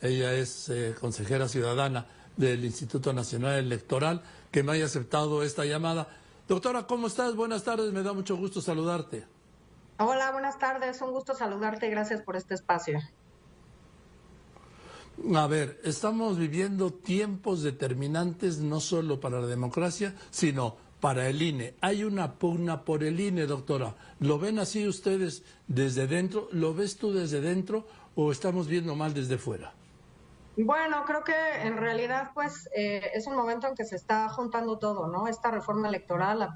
ella es consejera ciudadana del Instituto Nacional Electoral, que me haya aceptado esta llamada. Doctora, ¿cómo estás? Buenas tardes, me da mucho gusto saludarte. Hola, buenas tardes, un gusto saludarte y gracias por este espacio. A ver, estamos viviendo tiempos determinantes no solo para la democracia, sino para el INE. Hay una pugna por el INE, doctora. ¿Lo ven así ustedes desde dentro? ¿Lo ves tú desde dentro o estamos viendo mal desde fuera? Bueno, creo que en realidad pues es un momento en que se está juntando todo, ¿no? Esta reforma electoral,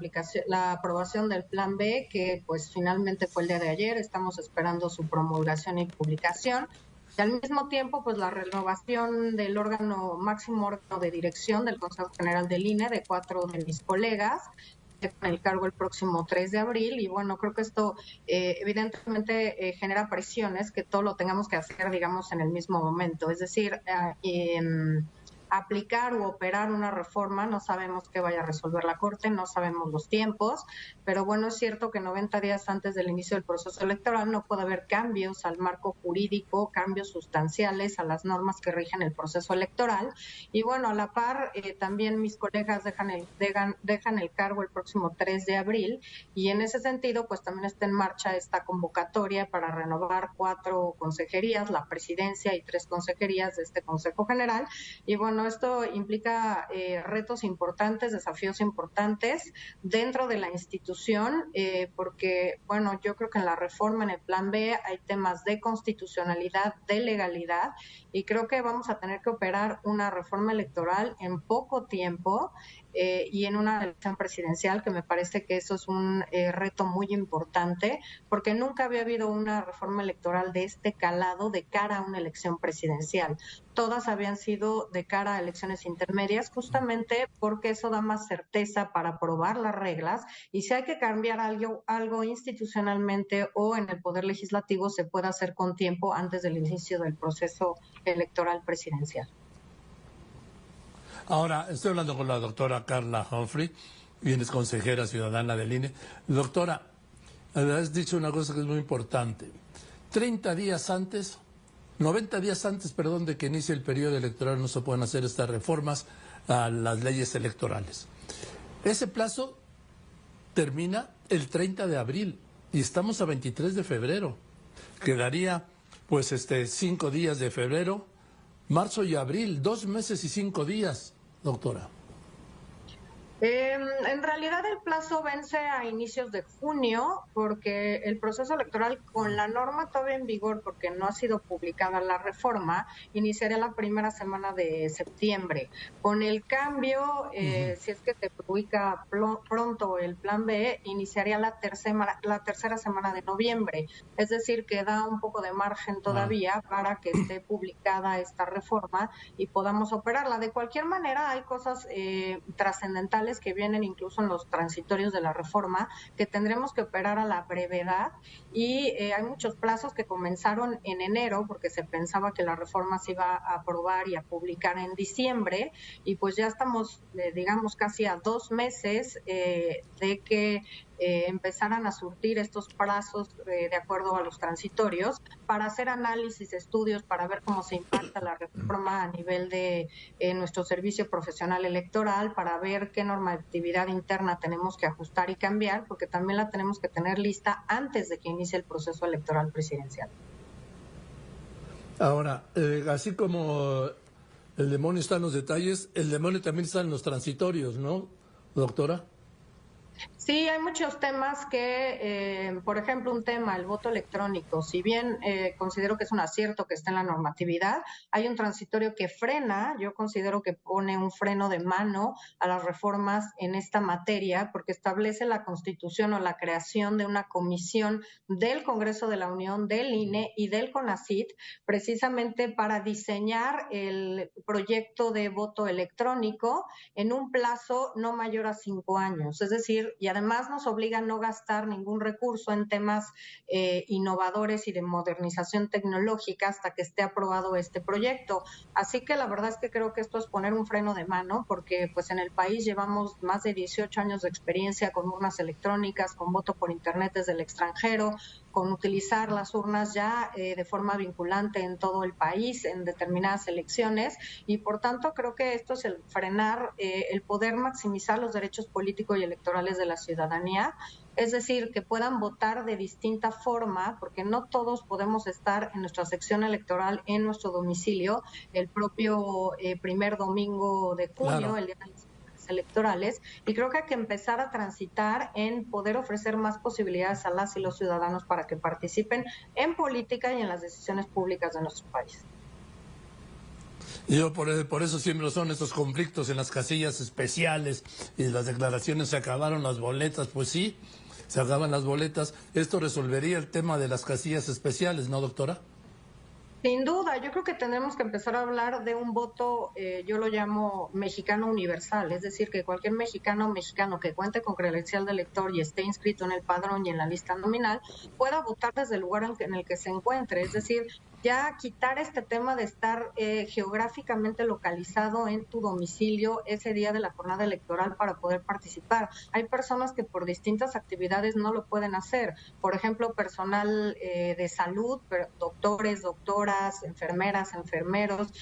la aprobación del Plan B, que pues finalmente fue el día de ayer, estamos esperando su promulgación y publicación. Y al mismo tiempo, pues la renovación del máximo órgano de dirección del Consejo General del INE, de 4 de mis colegas, dejan el cargo el próximo 3 de abril y bueno, creo que esto evidentemente genera presiones que todo lo tengamos que hacer, digamos, en el mismo momento. Es decir, aplicar u operar una reforma, no sabemos qué vaya a resolver la Corte, no sabemos los tiempos, pero bueno, es cierto que 90 días antes del inicio del proceso electoral no puede haber cambios al marco jurídico, cambios sustanciales a las normas que rigen el proceso electoral. Y bueno, a la par, también mis colegas dejan el cargo el próximo 3 de abril y en ese sentido, pues también está en marcha esta convocatoria para renovar 4 consejerías, la presidencia y 3 consejerías de este Consejo General. Y bueno, esto implica retos importantes, desafíos importantes dentro de la institución, porque, bueno, yo creo que en la reforma, en el Plan B, hay temas de constitucionalidad, de legalidad, y creo que vamos a tener que operar una reforma electoral en poco tiempo y en una elección presidencial, que me parece que eso es un reto muy importante, porque nunca había habido una reforma electoral de este calado de cara a una elección presidencial. Todas habían sido de cara a elecciones intermedias, justamente porque eso da más certeza para aprobar las reglas y si hay que cambiar algo institucionalmente o en el Poder Legislativo se puede hacer con tiempo antes del inicio del proceso electoral presidencial. Ahora, estoy hablando con la doctora Carla Humphrey, quien es consejera ciudadana del INE. Doctora, has dicho una cosa que es muy importante. 30 días antes, 90 días antes, perdón, de que inicie el periodo electoral no se pueden hacer estas reformas a las leyes electorales. Ese plazo termina el 30 de abril y estamos a 23 de febrero. Quedaría pues 5 días de febrero, marzo y abril, 2 meses y 5 días, doctora. En realidad el plazo vence a inicios de junio porque el proceso electoral con la norma todavía en vigor, porque no ha sido publicada la reforma, iniciaría la primera semana de septiembre. Con el cambio, si es que se publica pronto el Plan B, iniciaría la tercera semana de noviembre. Es decir, que da un poco de margen todavía para que esté publicada esta reforma y podamos operarla. De cualquier manera, hay cosas trascendentales que vienen incluso en los transitorios de la reforma, que tendremos que operar a la brevedad y hay muchos plazos que comenzaron en enero porque se pensaba que la reforma se iba a aprobar y a publicar en diciembre y pues ya estamos, digamos, casi a 2 meses de que empezaran a surtir estos plazos de acuerdo a los transitorios para hacer análisis, estudios, para ver cómo se impacta la reforma a nivel de nuestro servicio profesional electoral, para ver qué normatividad interna tenemos que ajustar y cambiar, porque también la tenemos que tener lista antes de que inicie el proceso electoral presidencial. Ahora, así como el demonio está en los detalles, el demonio también está en los transitorios, ¿no, doctora? Sí, hay muchos temas que, por ejemplo, un tema, el voto electrónico, si bien considero que es un acierto que está en la normatividad, hay un transitorio que frena, yo considero que pone un freno de mano a las reformas en esta materia, porque establece la Constitución o la creación de una comisión del Congreso de la Unión, del INE y del CONACYT, precisamente para diseñar el proyecto de voto electrónico en un plazo no mayor a 5 años, es decir, y además nos obliga a no gastar ningún recurso en temas innovadores y de modernización tecnológica hasta que esté aprobado este proyecto. Así que la verdad es que creo que esto es poner un freno de mano porque pues en el país llevamos más de 18 años de experiencia con urnas electrónicas, con voto por internet desde el extranjero, con utilizar las urnas ya de forma vinculante en todo el país, en determinadas elecciones, y por tanto creo que esto es el frenar el poder maximizar los derechos políticos y electorales de la ciudadanía, es decir, que puedan votar de distinta forma, porque no todos podemos estar en nuestra sección electoral en nuestro domicilio el propio primer domingo de junio, Claro. el día de las electorales, y creo que hay que empezar a transitar en poder ofrecer más posibilidades a las y los ciudadanos para que participen en política y en las decisiones públicas de nuestro país. Yo por eso siempre son estos conflictos en las casillas especiales y las declaraciones, se acabaron las boletas, pues sí, se acaban las boletas. Esto resolvería el tema de las casillas especiales, ¿no, doctora? Sin duda, yo creo que tendremos que empezar a hablar de un voto, yo lo llamo mexicano universal, es decir, que cualquier mexicano o mexicano que cuente con credencial de elector y esté inscrito en el padrón y en la lista nominal pueda votar desde el lugar en el que se encuentre, es decir, ya quitar este tema de estar geográficamente localizado en tu domicilio ese día de la jornada electoral para poder participar. Hay personas que por distintas actividades no lo pueden hacer, por ejemplo, personal de salud, doctores, doctoras, enfermeras, enfermeros,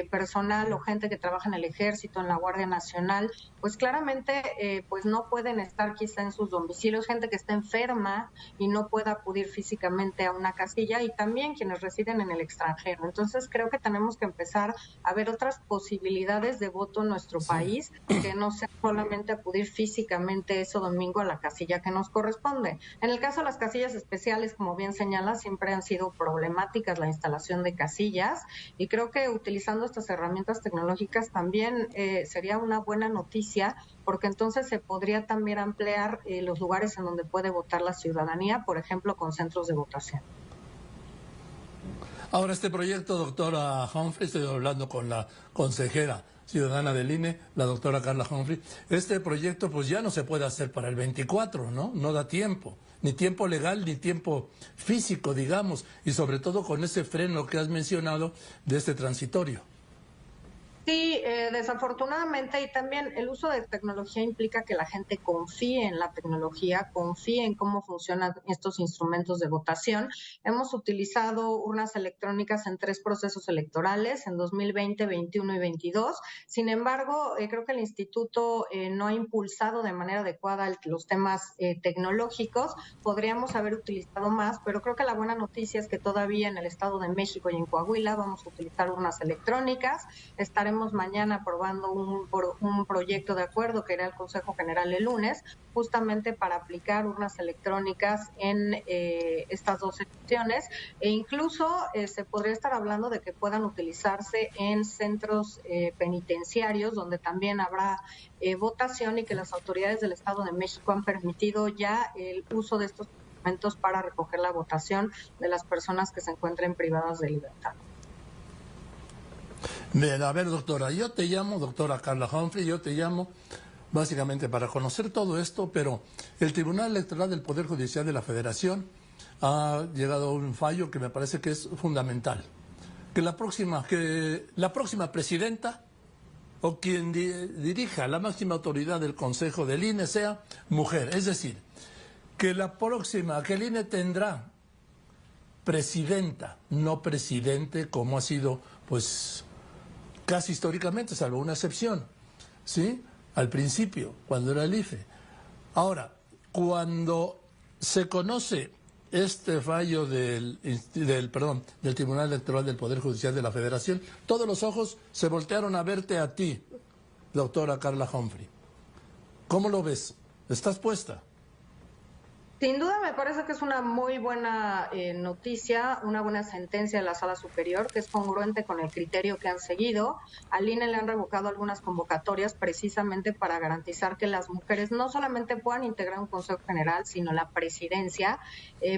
personal o gente que trabaja en el ejército, en la Guardia Nacional, pues claramente pues no pueden estar quizá en sus domicilios, gente que está enferma y no pueda acudir físicamente a una casilla, y también quienes residen en el extranjero. Entonces creo que tenemos que empezar a ver otras posibilidades de voto en nuestro país, que no sea solamente acudir físicamente ese domingo a la casilla que nos corresponde. En el caso de las casillas especiales, como bien señala, siempre han sido problemáticas la instalación de casillas, y creo que utilizando estas herramientas tecnológicas también sería una buena noticia, porque entonces se podría también ampliar los lugares en donde puede votar la ciudadanía, por ejemplo, con centros de votación. Ahora, este proyecto, doctora Humphrey, estoy hablando con la consejera ciudadana del INE, la doctora Carla Humphrey, este proyecto pues ya no se puede hacer para el 24, ¿no? No da tiempo, ni tiempo legal, ni tiempo físico, digamos, y sobre todo con ese freno que has mencionado de este transitorio. Sí, desafortunadamente, y también el uso de tecnología implica que la gente confíe en la tecnología, confíe en cómo funcionan estos instrumentos de votación. Hemos utilizado urnas electrónicas en 3 procesos electorales, en 2020, 21 y 22. Sin embargo, creo que el instituto no ha impulsado de manera adecuada los temas tecnológicos. Podríamos haber utilizado más, pero creo que la buena noticia es que todavía en el Estado de México y en Coahuila vamos a utilizar urnas electrónicas. Estaremos mañana aprobando un proyecto de acuerdo que irá al Consejo General el lunes, justamente para aplicar urnas electrónicas en estas 2 elecciones, e incluso se podría estar hablando de que puedan utilizarse en centros penitenciarios, donde también habrá votación, y que las autoridades del Estado de México han permitido ya el uso de estos instrumentos para recoger la votación de las personas que se encuentren privadas de libertad. Bien, a ver, doctora, yo te llamo, doctora Carla Humphrey, yo te llamo básicamente para conocer todo esto, pero el Tribunal Electoral del Poder Judicial de la Federación ha llegado a un fallo que me parece que es fundamental. Que la próxima presidenta o quien dirija la máxima autoridad del Consejo del INE sea mujer. Es decir, que que el INE tendrá presidenta, no presidente, como ha sido, pues, casi históricamente, salvo una excepción, ¿sí? Al principio, cuando era el IFE. Ahora, cuando se conoce este fallo del Tribunal Electoral del Poder Judicial de la Federación, todos los ojos se voltearon a verte a ti, doctora Carla Humphrey. ¿Cómo lo ves? ¿Estás puesta? Sin duda me parece que es una muy buena noticia, una buena sentencia de la Sala Superior, que es congruente con el criterio que han seguido. Al INE le han revocado algunas convocatorias precisamente para garantizar que las mujeres no solamente puedan integrar un Consejo General, sino la presidencia,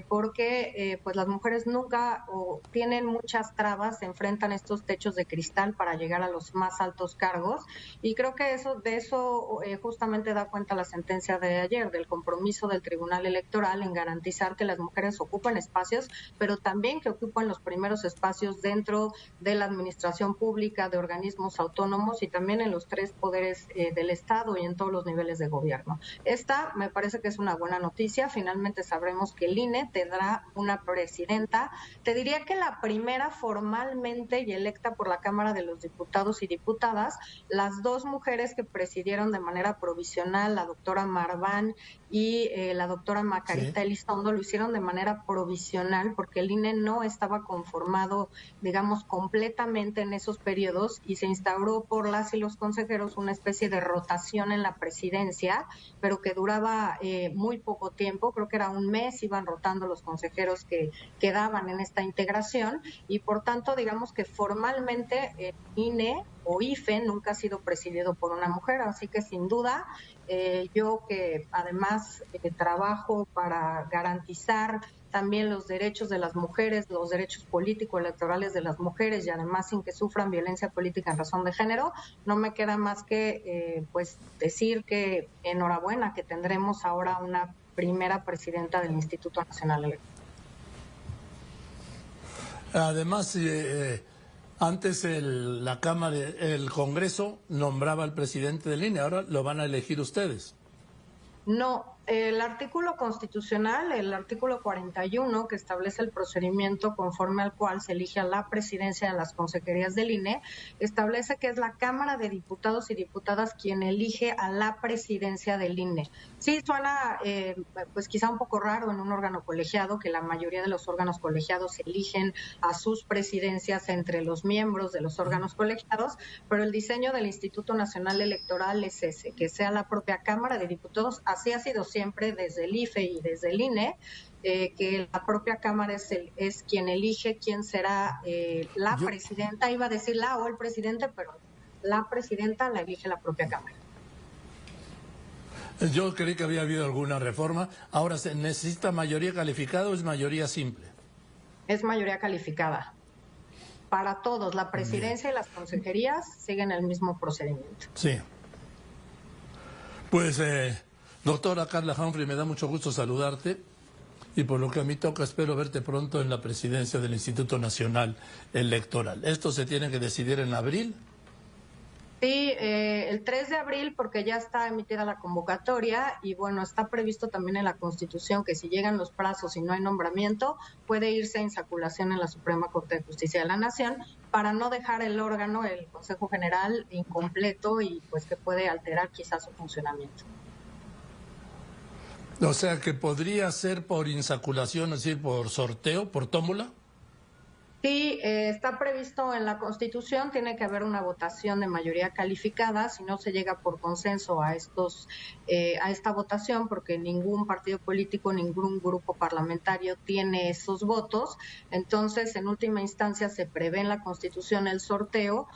porque pues las mujeres nunca tienen muchas trabas, se enfrentan a estos techos de cristal para llegar a los más altos cargos, y creo que de eso justamente da cuenta la sentencia de ayer, del compromiso del Tribunal Electoral Electoral en garantizar que las mujeres ocupen espacios, pero también que ocupen los primeros espacios dentro de la administración pública, de organismos autónomos y también en los tres poderes del Estado y en todos los niveles de gobierno. Esta me parece que es una buena noticia. Finalmente sabremos que el INE tendrá una presidenta. Te diría que la primera formalmente y electa por la Cámara de los Diputados y Diputadas. Las dos mujeres que presidieron de manera provisional, la doctora Marván y la doctora Macarita Elizondo, lo hicieron de manera provisional porque el INE no estaba conformado, digamos, completamente en esos periodos y se instauró por las y los consejeros una especie de rotación en la presidencia, pero que duraba muy poco tiempo, creo que era un mes, iban rotando los consejeros que quedaban en esta integración y por tanto, digamos que formalmente INE o IFE nunca ha sido presidido por una mujer, así que sin duda yo que además trabajo para garantizar también los derechos de las mujeres, los derechos políticos electorales de las mujeres y además sin que sufran violencia política en razón de género, no me queda más que pues decir que enhorabuena que tendremos ahora una primera presidenta del Instituto Nacional Electoral. Además, antes la Cámara, el Congreso nombraba al presidente del INE, ahora lo van a elegir ustedes. No, el artículo constitucional, el artículo 41, que establece el procedimiento conforme al cual se elige a la presidencia de las consejerías del INE, establece que es la Cámara de Diputados y Diputadas quien elige a la presidencia del INE. Sí, suena pues quizá un poco raro en un órgano colegiado, que la mayoría de los órganos colegiados eligen a sus presidencias entre los miembros de los órganos colegiados, pero el diseño del Instituto Nacional Electoral es ese, que sea la propia Cámara de Diputados. Así ha sido siempre desde el IFE y desde el INE, que la propia Cámara es quien elige quién será la presidenta, iba a decir la o el presidente, pero la presidenta la elige la propia Cámara. Yo creí que había habido alguna reforma. Ahora, ¿se necesita mayoría calificada o es mayoría simple? Es mayoría calificada. Para todos, la presidencia y las consejerías siguen el mismo procedimiento. Sí. Pues, doctora Carla Humphrey, me da mucho gusto saludarte y por lo que a mí toca, espero verte pronto en la presidencia del Instituto Nacional Electoral. ¿Esto se tiene que decidir en abril? Sí, el 3 de abril porque ya está emitida la convocatoria y bueno, está previsto también en la Constitución que si llegan los plazos y no hay nombramiento, puede irse a insaculación en la Suprema Corte de Justicia de la Nación para no dejar el órgano, el Consejo General, incompleto y pues que puede alterar quizás su funcionamiento. O sea, que podría ser por insaculación, es decir, por sorteo, por tómbola. Sí, está previsto en la Constitución, tiene que haber una votación de mayoría calificada, si no se llega por consenso a esta votación, porque ningún partido político, ningún grupo parlamentario tiene esos votos, entonces en última instancia se prevé en la Constitución el sorteo,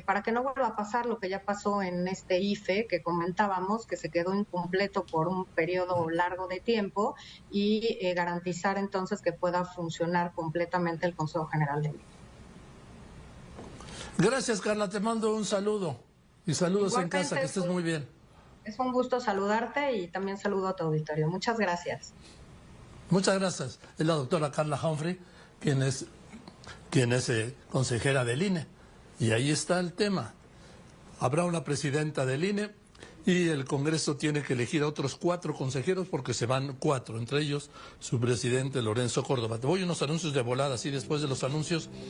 para que no vuelva a pasar lo que ya pasó en este IFE que comentábamos, que se quedó incompleto por un periodo largo de tiempo y garantizar entonces que pueda funcionar completamente el Consejo General de INE. Gracias, Carla, te mando un saludo y saludos igualmente en casa, que estés muy bien. Es un gusto saludarte y también saludo a tu auditorio. Muchas gracias. Muchas gracias. Es la doctora Carla Humphrey, quien es consejera del INE. Y ahí está el tema. Habrá una presidenta del INE y el Congreso tiene que elegir a otros 4 consejeros porque se van 4, entre ellos su presidente Lorenzo Córdoba. Te voy a unos anuncios de volada, así después de los anuncios